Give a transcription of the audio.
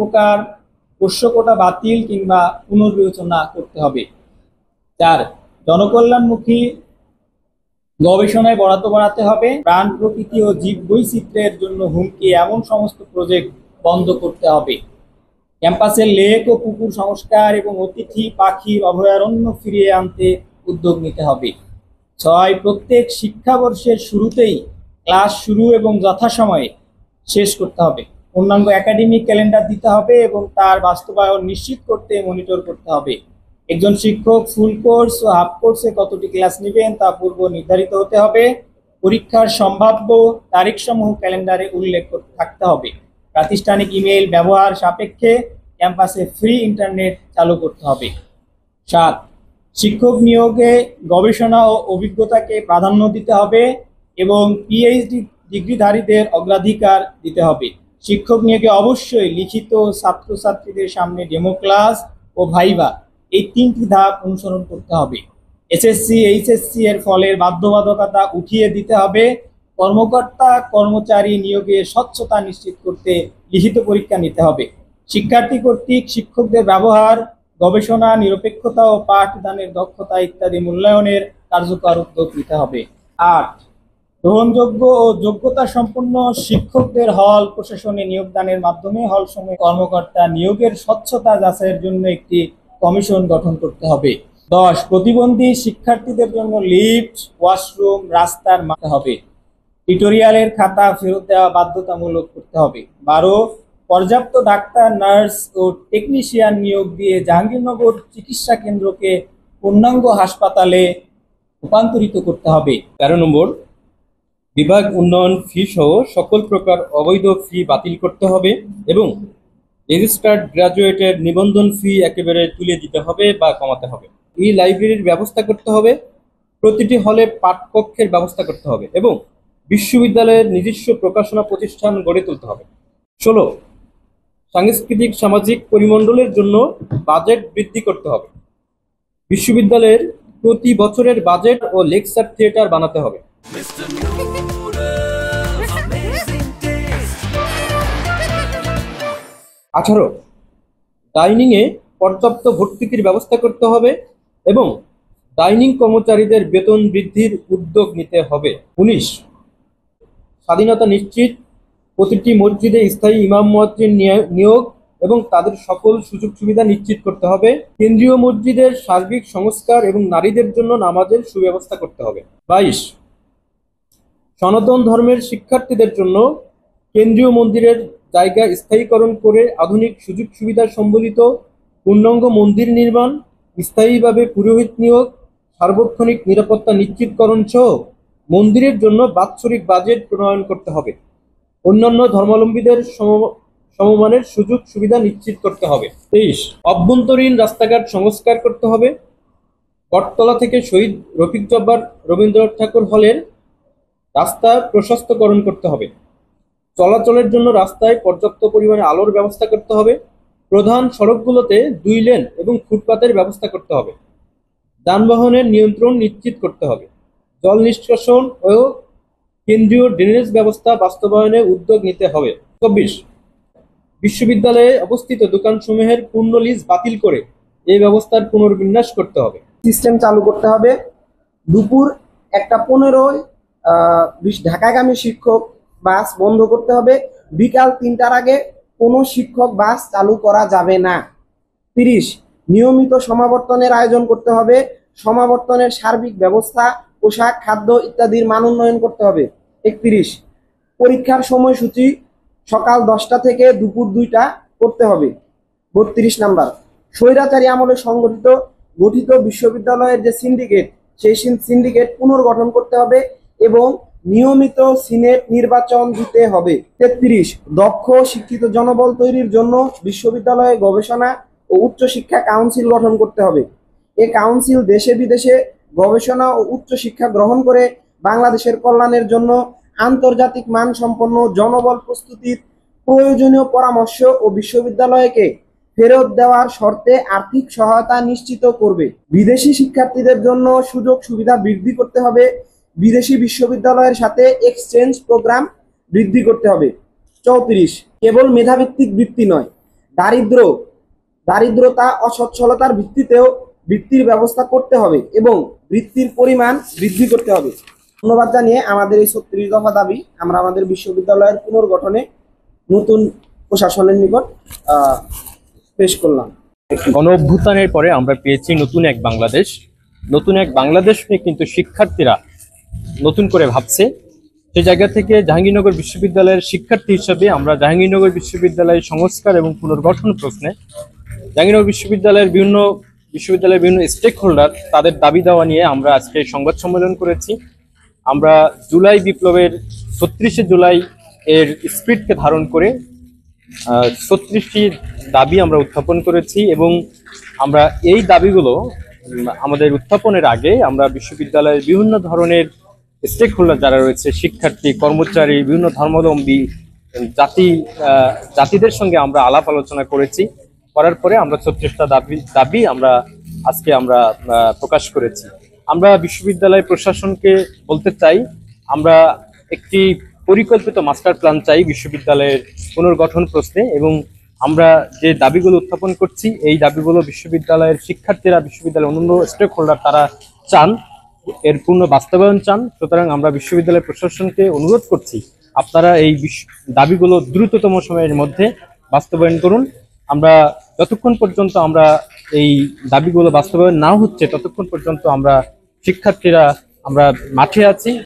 প্রকার পোষ্য কোটা বাতিল কিংবা পুনর্বিবেচনা করতে হবে। 4, জনকল্যাণমুখী গবেষণায় বরাদ্দ বাড়াতে হবে। প্রাণ, প্রকৃতি ও জীব বৈচিত্র্যের জন্য হুমকি এমন সমস্ত প্রজেক্ট বন্ধ করতে হবে। ক্যাম্পাসের লেক ও পুকুর সংস্কার এবং অতিথি পাখির অভয়ারণ্য ফিরিয়ে আনতে উদ্যোগ নিতে হবে। 6, প্রত্যেক শিক্ষাবর্ষের শুরুতেই ক্লাস শুরু এবং যথাসময়ে শেষ করতে হবে। পূর্ণাঙ্গ একাডেমিক ক্যালেন্ডার দিতে হবে এবং তার বাস্তবায়ন নিশ্চিত করতে মনিটর করতে হবে। একজন শিক্ষক ফুল কোর্স ও হাফ কোর্সে কতটি ক্লাস নেবেন তা পূর্ব নির্ধারিত হতে হবে। পরীক্ষার সম্ভাব্য তারিখসমূহ ক্যালেন্ডারে উল্লেখ থাকতে হবে। প্রাতিষ্ঠানিক ইমেইল ব্যবহার সাপেক্ষে ক্যাম্পাসে ফ্রি ইন্টারনেট চালু করতে হবে। 7, শিক্ষক নিয়োগে গবেষণা ও অভিজ্ঞতাকে প্রাধান্য দিতে হবে এবং পিএইচডি ডিগ্রিধারীদের অগ্রাধিকার দিতে হবে। শিক্ষক নিয়োগে অবশ্যই লিখিত, ছাত্রছাত্রীদের সামনে ডেমো ক্লাস ও ভাইভা, এই 3টি ধাপ অনুসরণ করতে হবে। এসএসসি, এইচএসসি এর ফলের বাধ্যবাধকতা উঠিয়ে দিতে হবে। কর্মকর্তা কর্মচারী নিয়োগে স্বচ্ছতা নিশ্চিত করতে লিখিত পরীক্ষা নিতে হবে। শিক্ষার্থী কর্তৃক শিক্ষকদের ব্যবহার, গবেষণা, নিরপেক্ষতা ও পাঠদানের দক্ষতা ইত্যাদি মূল্যায়নের কার্যকর উদ্যোগ নিতে হবে। 8, গ্রহণযোগ্য ও যোগ্যতা সম্পন্ন শিক্ষকদের হল প্রশাসনে নিয়োগদানের মাধ্যমে হল সমূহে কর্মকর্তা নিয়োগের স্বচ্ছতা যাচাইয়ের জন্য একটি কমিশন গঠন করতে হবে। 10, প্রতিবন্ধী শিক্ষার্থীদের জন্য লিফট, ওয়াশরুম, রাস্তার মানতে হবে। টিউটোরিয়ালের খাতা ফেরত দেওয়া বাধ্যতামূলক করতে হবে। 12, পর্যাপ্ত ডাক্তার, নার্স ও টেকনিশিয়ান নিয়োগ দিয়ে জাহাঙ্গীরনগর চিকিৎসা কেন্দ্রকে পূর্ণাঙ্গ হাসপাতালে রূপান্তরিত করতে হবে। 13 নম্বর, বিভাগ উন্নয়ন ফি সহ সকল প্রকার অবৈধ ফি বাতিল করতে হবে এবং রেজিস্টার্ড গ্রাজুয়েটের নিবন্ধন ফি একেবারে তুলে দিতে হবে বা কমাতে হবে। এই লাইব্রেরির ব্যবস্থা করতে হবে। প্রতিটি হলে পাঠকক্ষের ব্যবস্থা করতে হবে এবং বিশ্ববিদ্যালয়ের নিজস্ব প্রকাশনা প্রতিষ্ঠান গড়ে তুলতে হবে। 16, সাংস্কৃতিক সামাজিক পরিমণ্ডলের জন্য বাজেট বৃদ্ধি করতে হবে। বিশ্ববিদ্যালয়ের প্রতি বছরের বাজেট ও লেকচার থিয়েটার বানাতে হবে। 18, ডাইনিংয়ে পর্যাপ্ত ভর্তুকির ব্যবস্থা করতে হবে এবং ডাইনিং কর্মচারীদের বেতন বৃদ্ধির উদ্যোগ নিতে হবে। 19, স্বাধীনতা নিশ্চিত, প্রতিটি মসজিদে স্থায়ী ইমাম মুয়াজ্জিন নিয়োগ এবং তাদের সকল সুযোগ সুবিধা নিশ্চিত করতে হবে। কেন্দ্রীয় মসজিদের সার্বিক সংস্কার এবং নারীদের জন্য নামাজের সুব্যবস্থা করতে হবে। 22, সনাতন ধর্মের শিক্ষার্থীদের জন্য কেন্দ্রীয় মন্দিরের জায়গা স্থায়ীকরণ করে আধুনিক সুযোগ সুবিধা সম্বলিত পূর্ণাঙ্গ মন্দির নির্মাণ, স্থায়ীভাবে পুরোহিত নিয়োগ, সার্বক্ষণিক নিরাপত্তা নিশ্চিতকরণ সহ মন্দিরের জন্য বাৎসরিক বাজেট প্রণয়ন করতে হবে। অন্যান্য ধর্মাবলম্বীদের সমমানের সুযোগ সুবিধা নিশ্চিত করতে হবে। 23, অভ্যন্তরীণ রাস্তাঘাট সংস্কার করতে হবে। বটতলা থেকে শহীদ রফিক জব্বার রবীন্দ্রনাথ ঠাকুর হলের রাস্তা প্রশস্তকরণ করতে হবে। চলাচলের জন্য রাস্তায় পর্যাপ্ত পরিমাণে আলোর ব্যবস্থা করতে হবে। প্রধান সড়কগুলোতে 2 লেন এবং ফুটপাতের ব্যবস্থা করতে হবে। যানবাহনের নিয়ন্ত্রণ নিশ্চিত করতে হবে। জল নিষ্কাশন ও কেন্দ্রীয় ড্রেনেজ ব্যবস্থা বাস্তবায়নে উদ্যোগ নিতে হবে। 24, বিশ্ববিদ্যালয়ে অবস্থিত দোকানসমূহের পূর্ণ লিজ বাতিল করে এই ব্যবস্থার পুনর্বিন্যাস করতে হবে। সিস্টেম চালু করতে হবে। দুপুর 1:15 ঢাকাগামী শিক্ষক বাস বন্ধ করতে হবে। বিকাল 3টার আগে কোনো শিক্ষক বাস চালু করা যাবে না। 30, নিয়মিত সমাবর্তনের আয়োজন করতে হবে। সমাবর্তনের সার্বিক ব্যবস্থা, পোশাক, খাদ্য ইত্যাদির মান উন্নয়ন করতে হবে। 31, পরীক্ষার সময়সূচি সকাল 10টা থেকে দুপুর 2টা করতে হবে। 32 নাম্বার, স্বৈরাচারী আমলে গঠিত বিশ্ববিদ্যালয়ের যে সিন্ডিকেট, সেই সিন্ডিকেট পুনর্গঠন করতে হবে এবং নিয়মিত সিনেট নির্বাচন দিতে হবে। 33, দক্ষ শিক্ষিত জনবল তৈরির জন্য বিশ্ববিদ্যালয়ে গবেষণা ও উচ্চশিক্ষা কাউন্সিল গঠন করতে হবে। এই কাউন্সিল দেশে বিদেশে গবেষণা ও উচ্চশিক্ষা গ্রহণ করে বাংলাদেশের কল্যাণের জন্য আন্তর্জাতিক মানসম্পন্ন জনবল প্রস্তুতির প্রয়োজনীয় পরামর্শ ও বিশ্ববিদ্যালয়কে ফেরত দেওয়ার শর্তে আর্থিক সহায়তা নিশ্চিত করবে। বিদেশি শিক্ষার্থীদের জন্য সুযোগ সুবিধা বৃদ্ধি করতে হবে। বিদেশি বিশ্ববিদ্যালয়ের সাথে এক্সচেঞ্জ প্রোগ্রাম বৃদ্ধি করতে হবে। 34, কেবল মেধাভিত্তিক বৃত্তি নয়, দারিদ্রতা অসচ্ছলতার ভিত্তিতেও বৃত্তির ব্যবস্থা করতে হবে এবং বৃত্তির পরিমাণ বৃদ্ধি করতে হবে। ধন্যবাদ জানিয়ে আমাদের এই 36 দফা দাবি আমরা আমাদের বিশ্ববিদ্যালয়ের পুনর্গঠনে নতুন প্রশাসনের নিকট পেশ করলাম। গণ অভ্যুত্থানের পরে আমরা পেয়েছি নতুন এক বাংলাদেশ। নতুন এক বাংলাদেশ নিয়ে কিন্তু শিক্ষার্থীরা নতুন করে ভাবছে। সেই জায়গা থেকে জাহাঙ্গীরনগর বিশ্ববিদ্যালয়ের শিক্ষার্থী হিসেবে আমরা জাহাঙ্গীরনগর বিশ্ববিদ্যালয়ের সংস্কার এবং পুনর্গঠন প্রশ্নে জাহাঙ্গীরনগর বিশ্ববিদ্যালয়ের বিভিন্ন স্টেক হোল্ডার তাদের দাবি দেওয়া নিয়ে আমরা আজকে সংবাদ সম্মেলন করেছি। আমরা জুলাই বিপ্লবের 36শে জুলাই এর স্পিরিটকে ধারণ করে 36টি দাবি আমরা উত্থাপন করেছি এবং আমরা এই দাবিগুলো আমাদের উত্থাপনের আগে আমরা বিশ্ববিদ্যালয়ের বিভিন্ন ধরনের স্টেক হোল্ডার যারা রয়েছে, শিক্ষার্থী, কর্মচারী, বিভিন্ন ধর্মাবলম্বী জাতিদের সঙ্গে আমরা আলাপ আলোচনা করেছি। করার পরে আমরা 36টা দাবি আজকে আমরা প্রকাশ করেছি। আমরা বিশ্ববিদ্যালয় প্রশাসনকে বলতে চাই, আমরা একটি পরিকল্পিত মাস্টার প্ল্যান চাই বিশ্ববিদ্যালয়ের পুনর্গঠন প্রশ্নে এবং আমরা যে দাবিগুলো উত্থাপন করছি এই দাবিগুলো বিশ্ববিদ্যালয়ের শিক্ষার্থীরা, বিশ্ববিদ্যালয়ের অন্যান্য স্টেক হোল্ডার তারা চান, এর পূর্ণ বাস্তবায়ন চান। সুতরাং আমরা বিশ্ববিদ্যালয় প্রশাসনকে অনুরোধ করছি আপনারা এই দাবিগুলো দ্রুততম সময়ের মধ্যে বাস্তবায়ন করুন। আমরা যতক্ষণ পর্যন্ত এই দাবিগুলো বাস্তবায়ন না হচ্ছে ততক্ষণ পর্যন্ত শিক্ষার্থীরা আমরা মাঠে আছি।